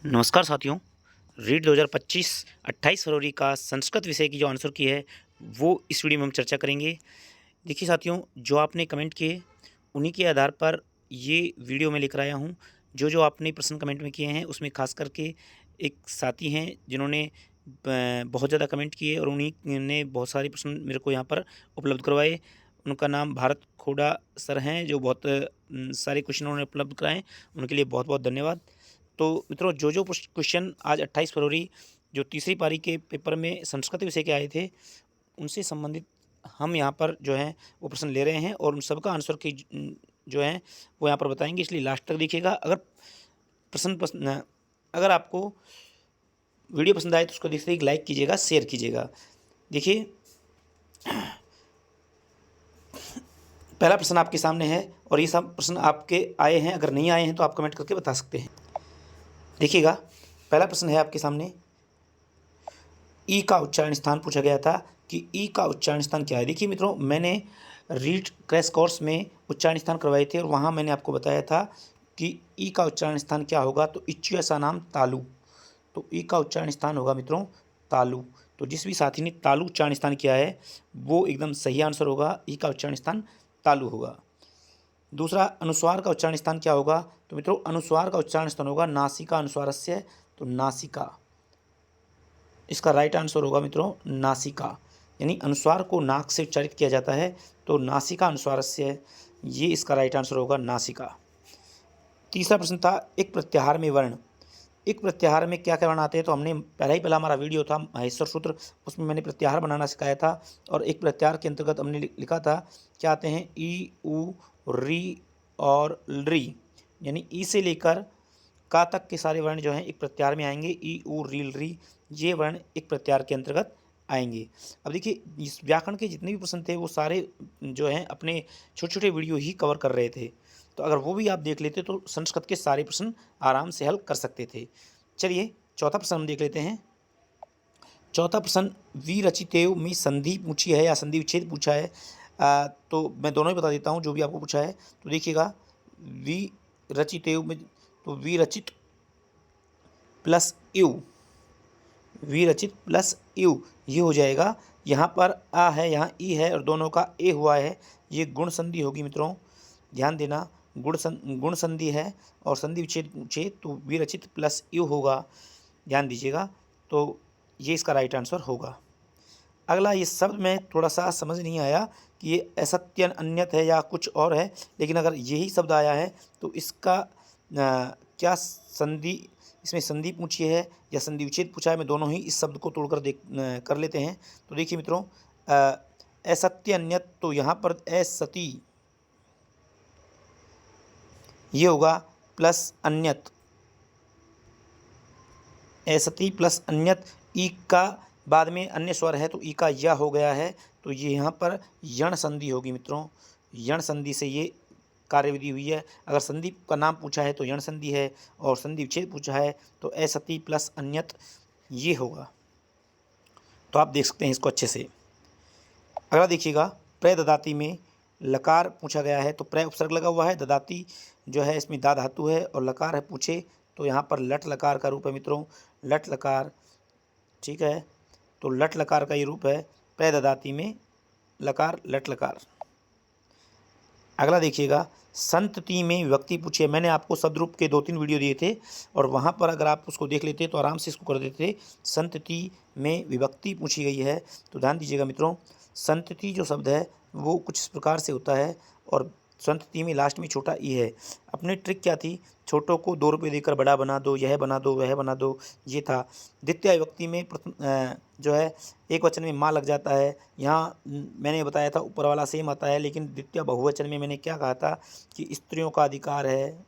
नमस्कार साथियों। रीट 2025 28 फरवरी का संस्कृत विषय की जो आंसर की है वो इस वीडियो में हम चर्चा करेंगे। देखिए साथियों, जो आपने कमेंट किए उन्हीं के आधार पर ये वीडियो मैं लेकर आया हूँ। जो आपने प्रश्न कमेंट में किए हैं उसमें खास करके एक साथी हैं जिन्होंने बहुत ज़्यादा कमेंट किए और उन्हीं ने बहुत सारे प्रश्न मेरे को यहाँ पर उपलब्ध करवाए। उनका नाम भारत खोड़ा सर हैं, जो बहुत सारे क्वेश्चन उन्होंने उपलब्ध कराए। उनके लिए बहुत बहुत धन्यवाद। तो मित्रों, जो क्वेश्चन आज 28 फरवरी जो तीसरी पारी के पेपर में संस्कृत विषय के आए थे, उनसे संबंधित हम यहाँ पर जो है वो प्रश्न ले रहे हैं और उन सबका आंसर की जो है वो यहाँ पर बताएंगे, इसलिए लास्ट तक देखिएगा। अगर आपको वीडियो पसंद आए तो उसको देखते ही लाइक कीजिएगा, शेयर कीजिएगा। देखिए, पहला प्रश्न आपके सामने है और ये सब प्रश्न आपके आए हैं। अगर नहीं आए हैं तो आप कमेंट करके बता सकते हैं। देखिएगा, पहला प्रश्न है आपके सामने, ई का उच्चारण स्थान पूछा गया था कि ई का उच्चारण स्थान क्या है। देखिए मित्रों, मैंने रीड क्रैश कोर्स में उच्चारण स्थान करवाए थे और वहाँ मैंने आपको बताया था कि ई का उच्चारण स्थान क्या होगा, तो इच्छु सा नाम तालु। तो ई का उच्चारण स्थान होगा मित्रों तालु। तो जिस भी साथी ने तालु उच्चारण स्थान किया है वो एकदम सही आंसर होगा, ई का उच्चारण स्थान तालु होगा। दूसरा, अनुस्वार का उच्चारण स्थान क्या होगा, तो मित्रों अनुस्वार का उच्चारण स्थान होगा नासिका अनुस्वारस्य। तो नासिका इसका राइट आंसर होगा मित्रों नासिका, यानी अनुस्वार को नाक से उच्चारित किया जाता है, तो नासिका अनुस्वारस्य, ये इसका राइट आंसर होगा नासिका। तीसरा प्रश्न था, एक प्रत्याहार में वर्ण। एक प्रत्याहार में क्या क्या वर्ण आते हैं, तो हमने पहला हमारा वीडियो था महेश्वर सूत्र, उसमें मैंने प्रत्याहार बनाना सिखाया था और एक प्रत्याहार के अंतर्गत हमने लिखा था क्या आते हैं, ई उ री और री, यानी ई से लेकर का तक के सारे वर्ण जो हैं एक प्रत्याहार में आएंगे। ई उ री ये वर्ण एक प्रत्याहार के अंतर्गत आएंगे। अब देखिए, इस व्याकरण के जितने भी प्रश्न थे वो सारे जो हैं अपने छोटे छोटे वीडियो ही कवर कर रहे थे, तो अगर वो भी आप देख लेते तो संस्कृत के सारे प्रश्न आराम से हल कर सकते थे। चलिए चौथा प्रश्न हम देख लेते हैं। चौथा प्रश्न, विरचितेव में संधि पूछी है या संधि विच्छेद पूछा है। तो मैं दोनों ही बता देता हूँ जो भी आपको पूछा है। तो देखिएगा, विरचितेव में तो विरचित प्लस यू, विरचित प्लस यू ये हो जाएगा। यहाँ पर आ है, यहाँ ई है और दोनों का ए हुआ है, ये गुण संधि होगी मित्रों, ध्यान देना। गुण संधि है और संधि विच्छेद पूछे तो विरचित प्लस यू होगा, ध्यान दीजिएगा। तो ये इसका राइट आंसर होगा। अगला, ये शब्द में थोड़ा सा समझ नहीं आया कि ये असत्य अन्यत है या कुछ और है, लेकिन अगर यही शब्द आया है तो इसका क्या संधि, इसमें संधि पूछी है या संधि विच्छेद पूछा है, मैं दोनों ही इस शब्द को तोड़कर कर लेते हैं। तो देखिए मित्रों, असत्य अन्यत, तो यहाँ पर असती ये होगा प्लस अन्यत, असती प्लस अन्यत, ई का बाद में अन्य स्वर है तो ई का या हो गया है, तो ये यहाँ पर यण संधि होगी मित्रों। यण संधि से ये कार्यविधि हुई है। अगर संधि का नाम पूछा है तो यण संधि है और संधि विच्छेद पूछा है तो असती प्लस अन्यत ये होगा। तो आप देख सकते हैं इसको अच्छे से। अगला देखिएगा, प्र ददाती में लकार पूछा गया है, तो प्र उपसर्ग लगा हुआ है, ददाती जो है इसमें दा धातु है और लकार है पूछे, तो यहाँ पर लट लकार का रूप है मित्रों, लट लकार, ठीक है। तो लट लकार का ये रूप है, प्र ददाती में लकार लट लकार। अगला देखिएगा, संतति में विभक्ति पूछी है। मैंने आपको सदरूप के 2-3 वीडियो दिए थे और वहाँ पर अगर आप उसको देख लेते तो आराम से इसको कर देते। संतति में विभक्ति पूछी गई है, तो ध्यान दीजिएगा मित्रों, संतति जो शब्द है वो कुछ इस प्रकार से होता है और संतति में लास्ट में छोटा ई है। अपनी ट्रिक क्या थी, छोटों को 2 रुपये देकर बड़ा बना दो, यह बना दो, वह बना दो, ये था। द्वितीय विभक्ति में जो है एक वचन में माँ लग जाता है। यहाँ मैंने बताया था ऊपर वाला सेम आता है, लेकिन द्वितीय बहुवचन में मैंने क्या कहा था कि स्त्रियों का अधिकार है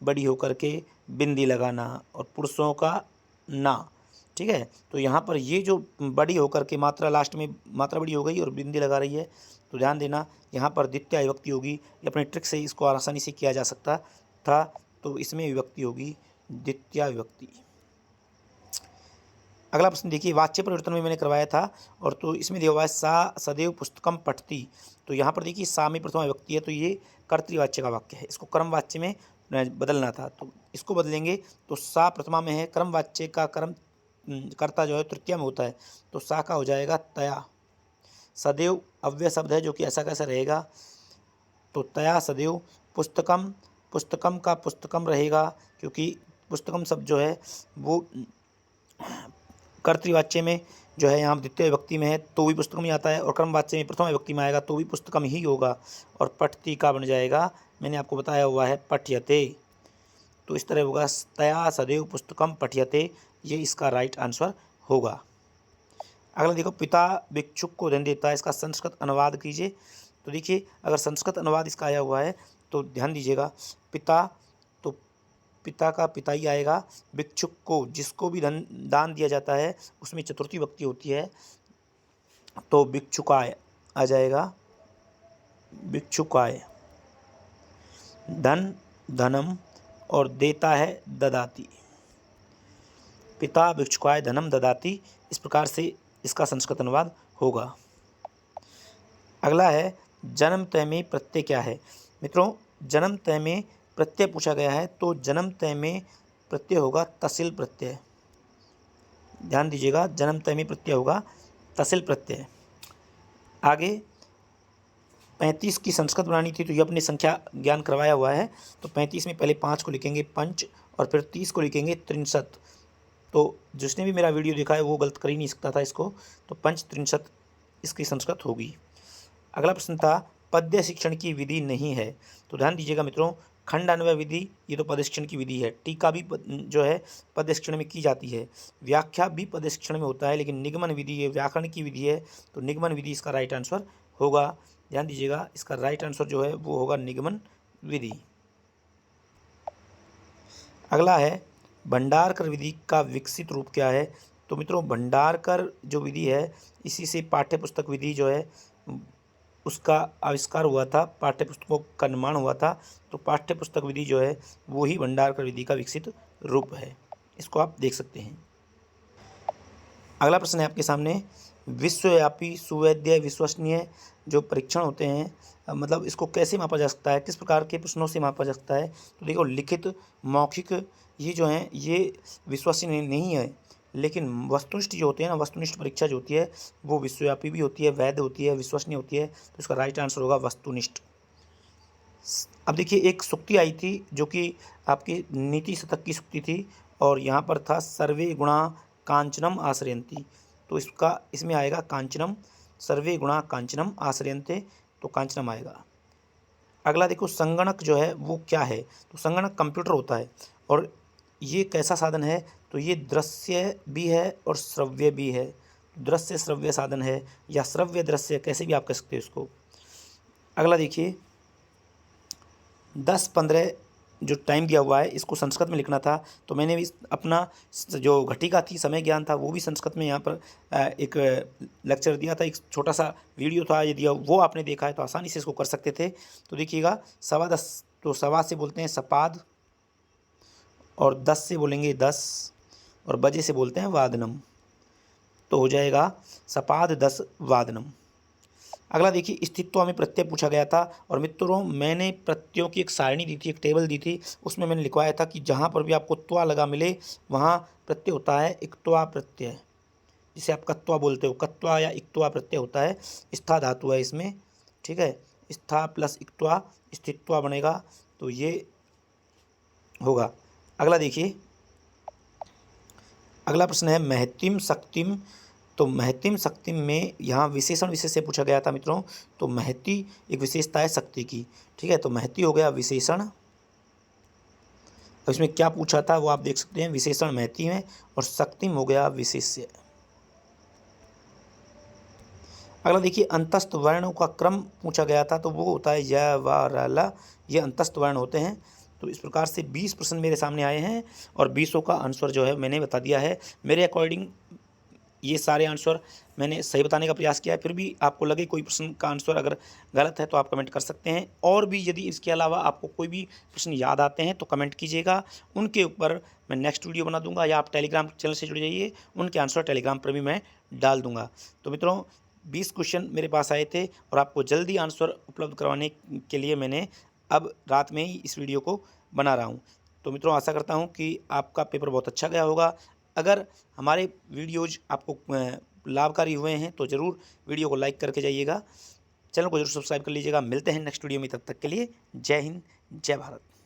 बड़ी होकर के बिंदी लगाना और पुरुषों का ना, ठीक है। तो यहाँ पर ये जो बड़ी होकर के मात्रा लास्ट में मात्रा बड़ी हो गई और बिंदी लगा रही है, तो ध्यान देना यहाँ पर द्वितीय विभक्ति होगी। ये अपने ट्रिक से इसको आसानी से किया जा सकता था, तो इसमें विभक्ति होगी द्वितीय विभक्ति। अगला प्रश्न देखिए, वाच्य परिवर्तन में मैंने करवाया था और तो इसमें दिया हुआ है सा सदैव पुस्तकम पठती। तो यहाँ पर देखिए सा में प्रथमा विभक्ति है, तो ये कर्तृवाच्य का वाक्य है, इसको कर्म वाच्य में बदलना था, तो इसको बदलेंगे। तो सा प्रथमा में है, कर्म वाच्य का कर्म कर्ता जो है तृतीया में होता है, तो सा का हो जाएगा तया। सदैव अव्यय शब्द है जो कि ऐसा कैसा रहेगा, तो तया सदैव। पुस्तकम, पुस्तकम का पुस्तकम रहेगा, क्योंकि पुस्तकम शब्द जो है वो कर्तृवाच्य में जो है यहाँ द्वितीय विभक्ति में है तो भी पुस्तकम ही आता है, और कर्मवाच्य में प्रथम विभक्ति में आएगा तो भी पुस्तकम ही होगा, और पठती का बन जाएगा, मैंने आपको बताया हुआ है पठ्यते। तो इस तरह होगा तया सदैव पुस्तकम पठ्यते, ये इसका राइट आंसर होगा। अगला देखो, पिता भिक्षुक को धन देता है, इसका संस्कृत अनुवाद कीजिए। तो देखिए, अगर संस्कृत अनुवाद इसका आया हुआ है तो ध्यान दीजिएगा, पिता, तो पिता का पिता ही आएगा। भिक्षुक को, जिसको भी धन दान दिया जाता है उसमें चतुर्थी विभक्ति होती है, तो भिक्षुकाय आ जाएगा, भिक्षुकाय। धन धनम, और देता है ददाती, पिता भिक्षुकाय धनम ददाती, इस प्रकार से इसका संस्कृत अनुवाद होगा। अगला है, जन्म तय में प्रत्यय क्या है। मित्रों, जन्म तय में प्रत्यय पूछा गया है, तो जन्म तय में प्रत्यय होगा तसिल प्रत्यय। ध्यान दीजिएगा, जन्म तय में प्रत्यय होगा तसिल प्रत्यय। आगे 35 की संस्कृत बनानी थी, तो ये अपनी संख्या ज्ञान करवाया हुआ है, तो 35 में पहले 5 को लिखेंगे पंच, और फिर 30 को लिखेंगे त्रिंशत। तो जिसने भी मेरा वीडियो देखा है वो गलत कर ही नहीं सकता था इसको, तो पंच त्रिंशत इसकी संस्कृत होगी। अगला प्रश्न था, पद्य शिक्षण की विधि नहीं है। तो ध्यान दीजिएगा मित्रों, खंड अन्वय विधि ये तो पद्य शिक्षण की विधि है, टीका भी जो है पद्य शिक्षण में की जाती है, व्याख्या भी पद्य शिक्षण में होता है, लेकिन निगमन विधि ये व्याकरण की विधि है, तो निगमन विधि इसका राइट आंसर होगा। ध्यान दीजिएगा, इसका राइट आंसर जो है वो होगा निगमन विधि। अगला है, भंडारकर विधि का विकसित रूप क्या है। तो मित्रों, भंडारकर जो विधि है इसी से पाठ्य पुस्तक विधि जो है उसका आविष्कार हुआ था, पाठ्य पुस्तकों का निर्माण हुआ था, तो पाठ्य पुस्तक विधि जो है वो ही भंडारकर विधि का विकसित रूप है, इसको आप देख सकते हैं। अगला प्रश्न है आपके सामने, विश्वव्यापी सुवैध विश्वसनीय जो परीक्षण होते हैं, मतलब इसको कैसे मापा जा सकता है, किस प्रकार के प्रश्नों से मापा जा सकता है। तो देखो, लिखित, मौखिक, ये जो हैं ये विश्वसनीय नहीं है, लेकिन वस्तुनिष्ठ जो होते हैं ना, वस्तुनिष्ठ परीक्षा जो होती है वो विश्वव्यापी भी होती है, वैध होती है, विश्वसनीय होती है, तो इसका राइट आंसर होगा वस्तुनिष्ठ। अब देखिए, एक सूक्ति आई थी जो कि आपकी नीति शतक की सूक्ति थी, और यहाँ पर था सर्वे गुणा कांचनम आश्रयन्ति, तो इसका इसमें आएगा कांचनम, सर्वे गुणा कांचनम आश्रयन्ते, तो कांचनम आएगा। अगला देखो, संगणक जो है वो क्या है। तो संगणक कंप्यूटर होता है, और ये कैसा साधन है, तो ये दृश्य भी है और श्रव्य भी है, दृश्य श्रव्य साधन है, या श्रव्य दृश्य, कैसे भी आप कह सकते हो इसको। अगला देखिए, 10-15 जो टाइम दिया हुआ है इसको संस्कृत में लिखना था, तो मैंने भी अपना जो घटिका थी, समय ज्ञान था, वो भी संस्कृत में यहाँ पर एक लेक्चर दिया था, एक छोटा सा वीडियो था ये दिया, वो आपने देखा है तो आसानी से इसको कर सकते थे। तो देखिएगा, 10:15, तो सवा से बोलते हैं सपाद, और 10 से बोलेंगे 10, और बजे से बोलते हैं वादनम, तो हो जाएगा सपाद 10 वादनम। अगला देखिए, स्थित्व में प्रत्यय पूछा गया था, और मित्रों मैंने प्रत्ययों की एक सारणी दी थी, एक टेबल दी थी, उसमें मैंने लिखवाया था कि जहाँ पर भी आपको त्वा लगा मिले वहाँ प्रत्यय होता है इक्त्वा प्रत्यय, जिसे आप कत्वा बोलते हो, कत्वा या इक्त्वा प्रत्यय होता है, स्था धातु है इसमें, ठीक है, स्था प्लस इक्त्वा स्थित्वा बनेगा, तो ये होगा। अगला देखिए, अगला प्रश्न है, महतिम शक्तिम। तो महतिम शक्तिम में यहाँ विशेषण विशेष से पूछा गया था मित्रों, तो महति एक विशेषता है शक्ति की, ठीक है, तो महति हो गया विशेषण। अब इसमें क्या पूछा था वो आप देख सकते हैं, विशेषण महति में, और शक्तिम हो गया विशेष्य। अगला देखिए, अंतस्थ वर्णों का क्रम पूछा गया था, तो वो होता है य व र ल, ये अंतस्थ वर्ण होते हैं। तो इस प्रकार से 20 प्रश्न मेरे सामने आए हैं, और 20 का आंसर जो है मैंने बता दिया है। मेरे अकॉर्डिंग ये सारे आंसर मैंने सही बताने का प्रयास किया है, फिर भी आपको लगे कोई प्रश्न का आंसर अगर गलत है तो आप कमेंट कर सकते हैं, और भी यदि इसके अलावा आपको कोई भी प्रश्न याद आते हैं तो कमेंट कीजिएगा, उनके ऊपर मैं नेक्स्ट वीडियो बना दूंगा, या आप टेलीग्राम चैनल से जुड़ जाइए, उनके आंसर टेलीग्राम पर भी मैं डाल दूंगा। तो मित्रों, 20 क्वेश्चन मेरे पास आए थे, और आपको जल्दी आंसर उपलब्ध करवाने के लिए मैंने अब रात में ही इस वीडियो को बना रहा हूँ। तो मित्रों, आशा करता हूँ कि आपका पेपर बहुत अच्छा गया होगा। अगर हमारे वीडियोज़ आपको लाभकारी हुए हैं तो ज़रूर वीडियो को लाइक करके जाइएगा, चैनल को जरूर सब्सक्राइब कर लीजिएगा। मिलते हैं नेक्स्ट वीडियो में, तब तक के लिए जय हिंद, जय भारत।